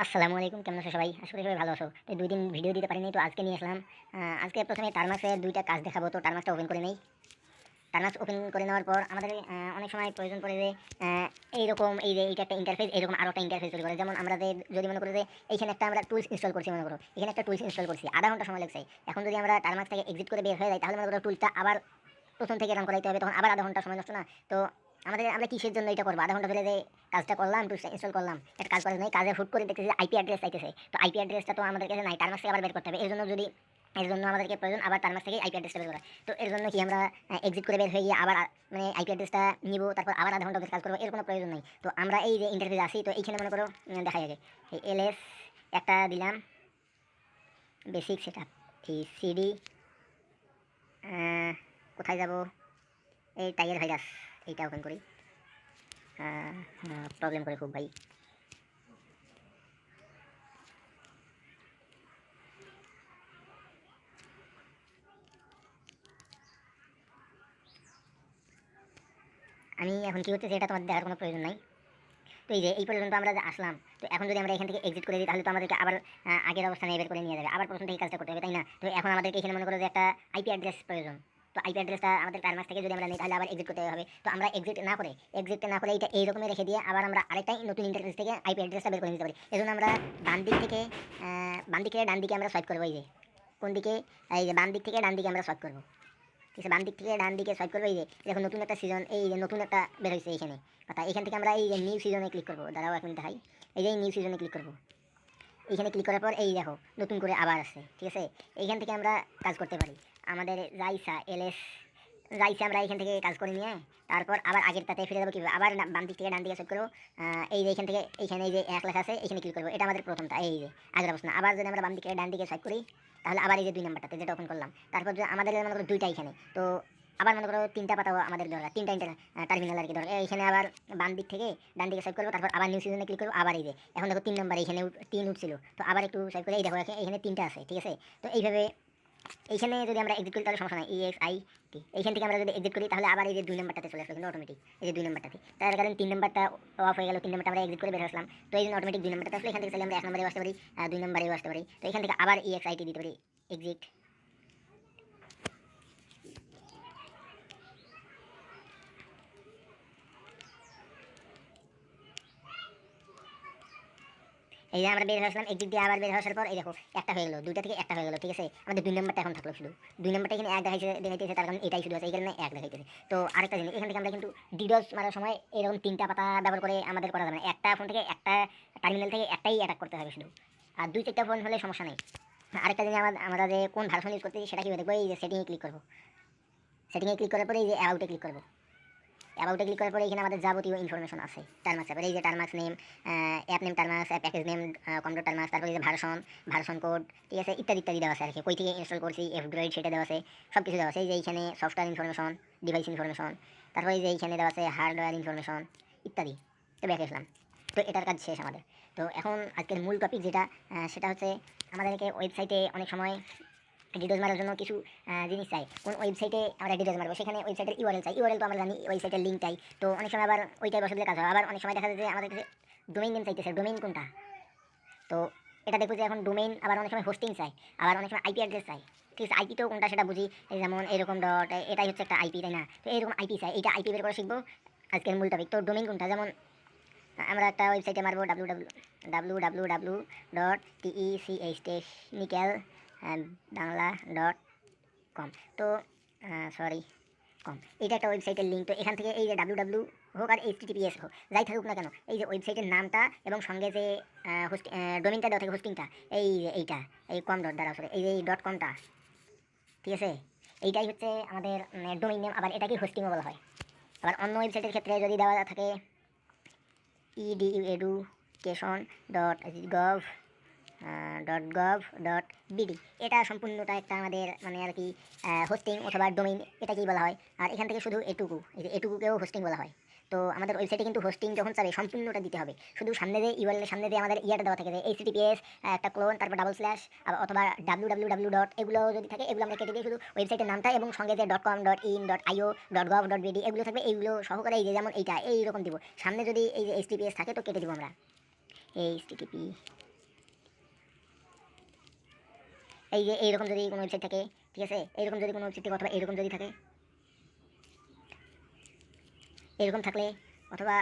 আসসালামু আলাইকুম, কেমন আছো সবাই? আশা করি সবাই ভালো আছো। তো ২ দিন ভিডিও দিতে পারিনি, তো আজকে নিয়ে আসলাম। আজকে প্রথমে টার্মাক্সের ২ টা কাজ দেখাবো। তো টার্মাক্সটা ওপেন করে নেই। টার্মাক্স ওপেন করে নেওয়ার পর আমাদের অনেক সময় প্রয়োজন পড়ে যে এইরকম এই যে এইটা একটা ইন্টারফেস, এরকম আরও একটা ইন্টারফেস তৈরি করে। যেমন আমাদের যদি মনে করি যে এইখানে একটা আমরা টুলস ইনস্টল করছি, মনে করো এখানে একটা টুলস ইনস্টল করছি, আধা ঘন্টা সময় লাগছে। এখন যদি আমরা টার্মাক্স থেকে এক্সিট করে বের হয়ে যাই, তাহলে মনে করো টুলসটা আবার প্রথম থেকে রান করাইতে হবে, তখন আবার আধা ঘন্টা সময় নষ্ট না। তো আমরা কিসের জন্য এটা করবো? আধা ঘন্টা ধরে যে কাজটা করলাম, টুলসটা ইনস্টল করলাম, একটা কাজ করা নেই, কাজে হুট করে দেখতেছি যে আইপি অ্যাড্রেস চাইতেছে। তো আইপি অ্যাড্রেসটা তো আমাদের কাছে নাই, টার্মাক্স থেকে আবার বের করতে হবে। এর জন্য আমাদেরকে প্রয়োজন আবার টার্মাক্স থেকে আইপি অ্যাড্রেসটা বের করা। তো এর জন্য কি আমরা এক্সিট করে বের হয়ে গিয়ে আবার মানে আইপি অ্যাড্রেসটা নিব, তারপর আবার আধা ঘন্টা ধরে কাজ করবো, এর কোনো প্রয়োজন নেই। তো আমরা এই যে ইন্টারফেসে আসি, তো এইখানে মনে করো দেখাই আগে এই এলএস একটা দিলাম, বেসিক সেট আপ, এই সিডি, কোথায় যাব, এই টাইগার ভাইরাস, এইটা ওপেন করি। প্রবলেম করে খুব ভাই। আমি এখন কী হচ্ছে সেটা তোমাদের দেখার কোনো প্রয়োজন নাই। তো এই যে এই পর্যন্ত আমরা যে আসলাম, তো এখন যদি আমরা এখান থেকে এক্সিট করে দিই, তাহলে তো আমাদেরকে আবার আগের অবস্থানে বের করে নিয়ে যাবে, আবার প্রথম থেকে কাজটা করতে হবে, তাই না? তো এখন আমাদেরকে এখানে মনে করো যে একটা আইপি অ্যাড্রেস প্রয়োজন। তো আইপি অ্যাড্রেসটা আমাদের টার্মাক্স থেকে যদি আমরা নিই, তাহলে আবার এক্সিট করতে হবে। তো আমরা এক্সিট না করে এটা এইরকমই রেখে দিয়ে আবার আমরা আরেকটাই নতুন ইন্টারফেস থেকে আইপি অ্যাড্রেসটা বের করে নিতে পারি। এজন্য আমরা বাম দিকে ডান দিকে আমরা সোয়াইপ করবো। এই যে কোন দিকে? এই যে বাম দিক থেকে ডান দিকে আমরা সোয়াইপ করবো। ঠিক আছে, বাম দিক থেকে ডান দিকে সোয়াইপ করবো। এই যে দেখো নতুন একটা সিজন, এই যে নতুন একটা বের হয়েছে এইখানে পাতা। এখান থেকে আমরা এই যে নিউ সিজনে ক্লিক করবো। দাঁড়াও এখন দেখাই। এই যে নিউ সিজনে ক্লিক করবো। এইখানে ক্লিক করার পর এই দেখো নতুন করে আবার আসছে। ঠিক আছে, এইখান থেকে আমরা কাজ করতে পারি। আমাদের যাইসা এলএস যাইসা আমরা এইখান থেকে কাজ করে নিয়ে তারপর আবার আগের তাতে ফিরে যাবো। কীভাবে? আবার বাম দিক থেকে ডান দিকে সোয়াইপ করবো। এই যে এইখান থেকে এইখানে এই যে 1 লেখা আছে, এইখানে ক্লিক করবো। এটা আমাদের প্রথমটা, এই যে আগের অবস্থা। আবার যদি আমরা বাম দিকে ডান দিকে সোয়াইপ করি, তাহলে আবার এই যে 2 নাম্বারটাতে যেটা ওপেন করলাম। তারপর যদি আমাদের মনে করো 2টা এখানে, তো আবার মনে করো 3টা পাতাও আমাদের দরকার, 3টা টার্মিনাল আর কি দরকার। এইখানে আবার বাম দিক থেকে ডান দিকে সোয়াইপ করবো, তারপর আবার নিউ সিজনে ক্লিক করবো। আবার এই যে এখন দেখো 3 নাম্বার, এইখানে 3 উঠছিল, তো আবার একটু সোয়াইপ করে এই দেখো এখানে 3টা আছে। ঠিক আছে, তো এইভাবে এইখানে যদি আমরা এক্সিট করি তাহলে সমস্যা নাই, EXIT। এইখান থেকে আমরা যদি এক্সিট করি, তাহলে আবার এই যে 2 নাম্বারটাতে চলে আসলো কিন্তু অটোমেটিক। এই যে 2 নাম্বারটাতে, তার কারণ 3 নাম্বারটা অফ হয়ে গেল, 3 নাম্বারটা আমরা এক্সিট করে বের আসলাম। তো এই জন্য অটোমেটিক 2 নাম্বারটা আসলে এখান থেকে চাইলে আমরা 1 নম্বরেও আসতে পারি, 2 নম্বরেও আসতে পারি। তো এখান থেকে আবার EXIT দিতে পারি, এক্সিট। এই যে আমরা বের হয়ে আসলাম এক্সিট দিয়ে, আবার বের হয়ে আসার পর এই দেখো একটা হয়ে গেলো, 2টা থেকে একটা হয়ে গেলো। ঠিক আছে, আমাদের 2 নাম্বারটা এখন থাকলো শুধু। 2 নাম্বারটা এখানে 1 দেখাইতেছে, তার কারণ এটাই শুধু আছে, এই কারণে 1 দেখাইতেছে। তো আরেকটা জিনিস, এখান থেকে আমরা কিন্তু ডিডোস মারার সময় এরকম 3টা পাতা ব্যবহার করে আমাদের করা যাবে না। একটা ফোন থেকে একটা টার্মিনাল থেকে একটাই অ্যাটাক করতে হবে শুধু, আর 2-4টা ফোন হলে সমস্যা নেই। আরেকটা জিনিস, আমরা যে কোন ভার্সন ইউজ করতেছি সেটা কীভাবে দেখবো? এই যে সেটিংয়ে ক্লিক করবো। সেটিংয়ে ক্লিক করার পরে এই যে অ্যাবাউটে ক্লিক করবো। অ্যাবাউটে ক্লিক করার পরে এখানে আমাদের যাবতীয় ইনফরমেশন আছে টার্মাক্স অ্যাপের। এই যে Termux name, app name Termux, app package name com dot Termux, তারপরে এই যে ভার্সন কোড, ঠিক আছে, ইত্যাদি ইত্যাদি দেওয়া আছে আর কি। কই থেকে ইনস্টল করছি, এফড্রয়েড সেটা দেওয়া আছে, সব কিছু দেওয়া আছে। এই যে এইখানে সফটওয়্যার ইনফরমেশন, ডিভাইস ইনফরমেশন, তারপরে এই যে এইখানে দেওয়া আছে হার্ডওয়্যার ইনফরমেশন ইত্যাদি। তো ব্যাক আসলাম। তো এটার কাজ শেষ আমাদের। তো এখন আজকের মূল টপিক যেটা, সেটা হচ্ছে আমাদেরকে ওয়েবসাইটে অনেক সময় ডিডোজ মারার জন্য কিছু জিনিস চাই। কোন ওয়েবসাইটে আমরা ডিডোজ মারবো, সেখানে ওয়েবসাইটের ইউআরএল চাই। ইউআরএল তো আমরা জানি, ওয়েবসাইটের লিঙ্ক চাই। তো অনেক সময় আবার ওইটাই বসে দিলে কাজ হয়। আবার অনেক সময় দেখা যায় যে আমাদের কাছে ডোমেইন নেম চাইতেছে, ডোমেইন কোনটা? তো এটা দেখবো যে এখন ডোমেইন, আবার অনেক সময় হোস্টিং চাই, আবার অনেক সময় আইপি অ্যাড্রেস চাই। ঠিক আছে, আইপিটাও কোনটা সেটা বুঝি, এই যেমন এরকম ডট, এটাই হচ্ছে একটা আইপি, তাই না? তো এইরকম আইপি চাই, এইটা আইপি বের করে শিখবো আজকের মূল টপিক। তো ডোমেইন কোনটা? যেমন আমরা একটা ওয়েবসাইটে মারবো www.technical বাংলা কম। তো সরি কম, এইটা একটা ওয়েবসাইটের লিঙ্ক। তো এখান থেকে এই যে ডাব্লিউ হোক আর এইচটিটিপিএস হোক, যাই থাকুক না কেন, এই যে ওয়েবসাইটের নামটা এবং সঙ্গে যে ডোমেইনটা দেওয়া থাকে, হোস্টিংটা, এই যে এইটা, এই কম ডট দ্বারা আসলে এই যে ডট কমটা, ঠিক আছে, এইটাই হচ্ছে আমাদের ডোমেইন নেম। আবার এটাকে হোস্টিংও বলা হয়। আবার অন্য ওয়েবসাইটের ক্ষেত্রে যদি দেওয়া থাকে education gov.bd, এটা সম্পূর্ণটা একটা আমাদের মানে আর কি হোস্টিং অথবা ডোমেইন, এটাকেই বলা হয়। আর এখান থেকে শুধু এটুকু, এই যে এটুকুকেও হোস্টিং বলা হয়। তো আমাদের ওয়েবসাইটে কিন্তু হোস্টিং যখন চাবে সম্পূর্ণটা দিতে হবে। শুধু সামনে যে ইউআরএল সামনে দিয়ে আমাদের ইয়াটা দেওয়া থাকে যে এইচটিটিপিএস একটা ক্লোন, তারপর ডাবল স্ল্যাশ অথবা www ডট, এগুলো যদি থাকে এগুলো আমরা কেটে দিয়ে শুধু ওয়েবসাইটের নামটা এবং সঙ্গে যে .com.in.io.gov.bd এগুলো থাকবে, এইগুলো সহকারে এই যে যেমন এইটা এইরকম দিব। সামনে যদি এই যে এইচটিটিপিএস থাকে তো কেটে দিব আমরা, এইচটিটিপি এই যে এইরকম যদি কোনো ওয়েবসাইট থাকে, ঠিক আছে, এইরকম যদি কোনো ওয়েবসাইট থাকে অথবা এরকম যদি থাকে, এরকম থাকলে অথবা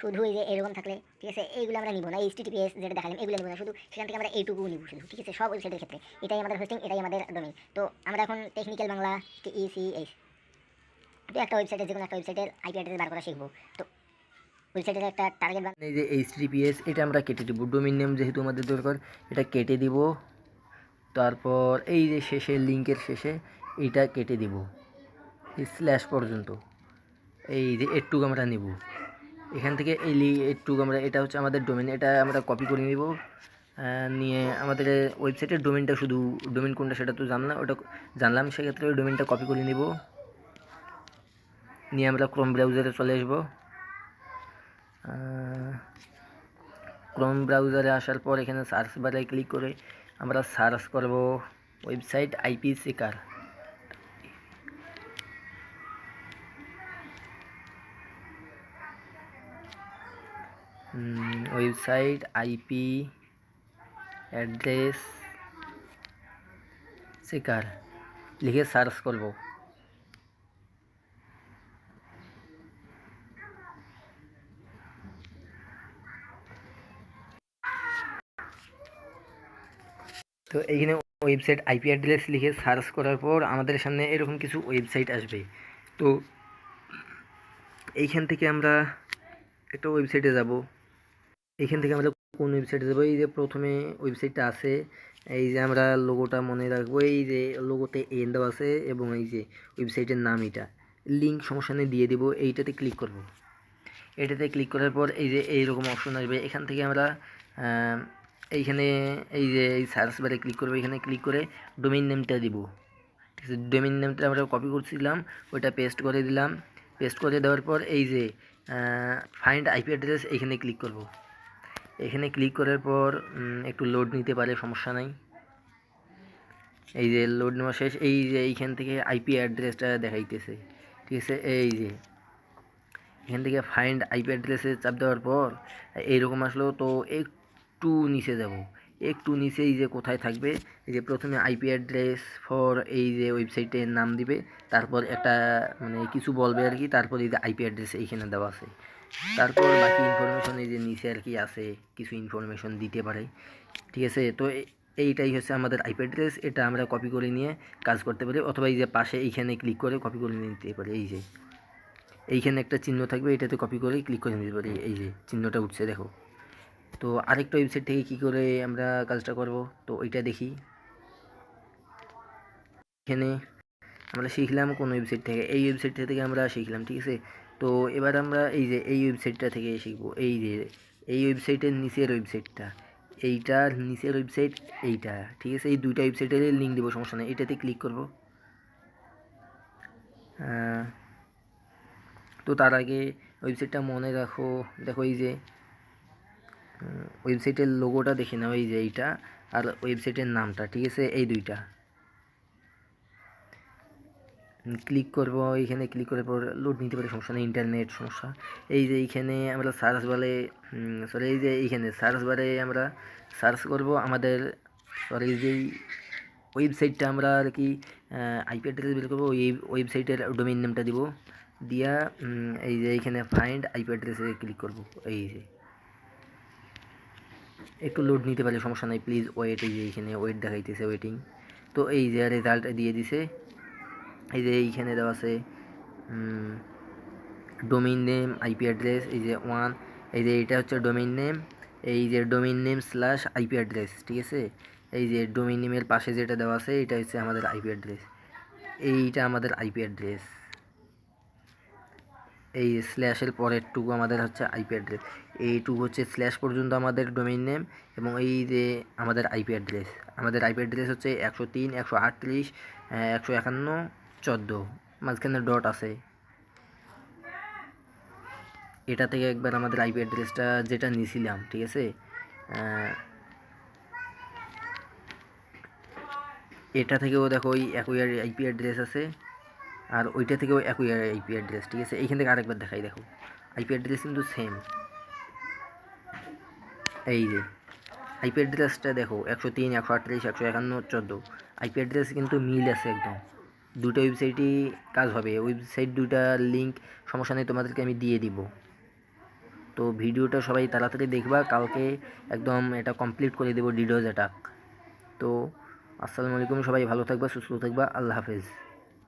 শুধু এই যে এরকম থাকলে, ঠিক আছে, এইগুলো আমরা নিব না। HTTPS যেটা দেখালাম এগুলো নিব না, শুধু সেখান থেকে আমরা এইটুকু নিব শুধু, ঠিক আছে, সব ওয়েবসাইটের ক্ষেত্রে এটাই আমাদের হোস্টিং, এটাই আমাদের ডোমেইন। তো আমরা এখন টেকনিক্যাল বাংলা TECH তো একটা ওয়েবসাইটের, যে কোনো একটা ওয়েবসাইটের আইপি অ্যাড্রেস বার করা শিখবো। তো ওয়েবসাইটের একটা টার্গেট এই যে HTTPS এটা আমরা কেটে দিব, ডোমেইন নেম যেহেতু আমাদের দরকার এটা কেটে দিব। তারপর এই যে শেষে লিঙ্কের শেষে এইটা কেটে দিব স্ল্যাশ পর্যন্ত, এই যে এটুকু আমরা নিব এখান থেকে, এই এটুকু আমরা, এটা হচ্ছে আমাদের ডোমেইন, এটা আমরা কপি করে নিব, নিয়ে আমাদের ওয়েবসাইটের ডোমেইনটা, শুধু ডোমেইন কোনটা সেটা তো জানলাম, ওটা জানলাম, সেক্ষেত্রে ওই ডোমেইনটা কপি করে নিব, নিয়ে আমরা ক্রোম ব্রাউজারে চলে আসবো। ক্রোম ব্রাউজারে আসার পর এখানে সার্চ বারে ক্লিক করে আমরা সার্চ করব website IP checker. Website IP address checker লিখে সার্চ করব। তো এইখানে ওয়েবসাইট আইপি অ্যাড্রেস লিখে সার্চ করার পর আমাদের সামনে এরকম কিছু ওয়েবসাইট আসবে। তো এইখান থেকে আমরা একটা ওয়েবসাইটে যাব, এইখান থেকে আমরা কোন ওয়েবসাইটে যাব, এই যে প্রথমে ওয়েবসাইটটা আছে, এই যে আমরা লোগোটা মনে রাখবো, এই যে লোগোতে এন দেওয়া আছে এবং এই যে ওয়েবসাইটের নাম, এটা লিঙ্ক সমস্যা নেই দিয়ে দেবো, এইটাতে ক্লিক করব। এটাতে ক্লিক করার পর এই যে এইরকম অপশন আসবে, এখান থেকে আমরা এইখানে এই যে এই সার্চ বারে ক্লিক করবো, এখানে ক্লিক করে ডোমেইন নেমটা দিব, ঠিক আছে, ডোমেইন নেমটা আমরা কপি করছিলাম ওইটা পেস্ট করে দিলাম। পেস্ট করে দেওয়ার পর এই যে ফাইন্ড আইপি অ্যাড্রেস এইখানে ক্লিক করব। এখানে ক্লিক করার পর একটু লোড নিতে পারে, সমস্যা নাই। এই যে লোড নেওয়া শেষ, এই যে এইখান থেকে আইপি অ্যাড্রেসটা দেখাইতেছে, ঠিক আছে, এই যে এখান থেকে ফাইন্ড আইপি অ্যাড্রেসে চাপ দেওয়ার পর এইরকম আসলো। তো একটু নিচে যাব, একটু নিচে এই যে কোথায় থাকবে, এই যে প্রথমে আইপি অ্যাড্রেস ফর এই যে ওয়েবসাইটের নাম দিবে, তারপর একটা মানে কিছু বলবে আর কি, তারপর এই যে আইপি অ্যাড্রেস এইখানে দেওয়া আছে, তারপর বাকি ইনফরমেশন এই যে নিচে আর কি আছে, কিছু ইনফরমেশন দিতে পারে, ঠিক আছে। তো এইটাই হচ্ছে আমাদের আইপি অ্যাড্রেস, এটা আমরা কপি করে নিয়ে কাজ করতে পারি, অথবা এই যে পাশে এইখানে ক্লিক করে কপি করে নিতে পারি, এই যে এইখানে একটা চিহ্ন থাকবে, এটাতে কপি করে ক্লিক করে নিতে পারি, এই যে চিহ্নটা উঠছে দেখো। তো আরেকটা ওয়েবসাইট থেকে কী করে আমরা কাজটা করব, তো ওইটা দেখি। এখানে আমরা শিখলাম কোন ওয়েবসাইট থেকে, এই ওয়েবসাইটটা থেকে আমরা শিখলাম, ঠিক আছে। তো এবার আমরা এই যে এই ওয়েবসাইটটা থেকে শিখবো, এই যে এই ওয়েবসাইটের নিচের ওয়েবসাইটটা, এইটার নিচের ওয়েবসাইট এইটা, ঠিক আছে, এই দুইটা ওয়েবসাইটের লিঙ্ক দেবো, সমস্যা নেই, এটাতে ক্লিক করব। তো তার আগে ওয়েবসাইটটা মনে রাখো, দেখো এই যে ওয়েবসাইটের লোগোটা দেখে নাও, এই যে এইটা, আর ওয়েবসাইটের নামটা, ঠিক আছে, এই দুইটা ক্লিক করব। এইখানে ক্লিক করার পর লোড নিতে পারে, সমস্যা নেই, ইন্টারনেট সমস্যা। এই যে এইখানে আমরা সার্চ বারে সরি এই যে এইখানে সার্চ বারে আমরা সার্চ করব আমাদের, সরি যেই ওয়েবসাইটটা আমরা আর কি আইপি অ্যাড্রেস বের করবো, ওই ওয়েবসাইটের ডোমেইন নেমটা দিব, দিয়া এই যে এইখানে ফাইন্ড আইপি অ্যাড্রেসে ক্লিক করব। এই যে একটু লোড নিতে পারে, সমস্যা নাই, প্লিজ ওয়েট, এই যে এইখানে ওয়েট দেখাইতেছে, ওয়েটিং। তো এই যে রেজাল্ট দিয়ে দিছে, এই যে এইখানে দেওয়া আছে ডোমেইন নেম আইপি অ্যাড্রেস, এই যে ওয়ান, এই যে এটা হচ্ছে ডোমেইন নেম, এই যে domain name slash IP address, ঠিক আছে, এই যে ডোমেইন নেমের পাশে যেটা দেওয়া আছে এটা হচ্ছে আমাদের আইপি অ্যাড্রেস, এইটা আমাদের আইপি অ্যাড্রেস, এই স্ল্যাশের পরেরটুকু আমাদের হচ্ছে আইপি অ্যাড্রেস, এইটুকু হচ্ছে স্ল্যাশ পর্যন্ত আমাদের ডোমেইন নেম, এবং এই যে আমাদের আইপি অ্যাড্রেস, আমাদের আইপি অ্যাড্রেস হচ্ছে 103 138 151 14, মাঝখানে ডট আছে। এটা থেকে একবার আমাদের আইপি অ্যাড্রেসটা যেটা নিয়েছিলাম, ঠিক আছে, এটা থেকেও দেখো ওই একই আইপি অ্যাড্রেস আছে, আর ওইটা থেকেও একই আইপি অ্যাড্রেস, ঠিক আছে। এইখান থেকে আরেকবার দেখাই, দেখো আইপি অ্যাড্রেস কিন্তু সেম, এই যে আইপি অ্যাড্রেসটা দেখো 103 138 151 14 আইপি অ্যাড্রেস কিন্তু মিল আছে একদম। দুটো ওয়েবসাইটই কাজ হবে, ওয়েবসাইট দুটার লিঙ্ক সমস্যা নেই, তোমাদেরকে আমি দিয়ে দিব। তো ভিডিওটা সবাই তাড়াতাড়ি দেখবা, কালকে একদম এটা কমপ্লিট করে দেবো ডিডোজ অ্যাটাক। তো আসসালামু আলাইকুম, সবাই ভালো থাকবা, সুস্থ থাকবা, আল্লাহ হাফেজ।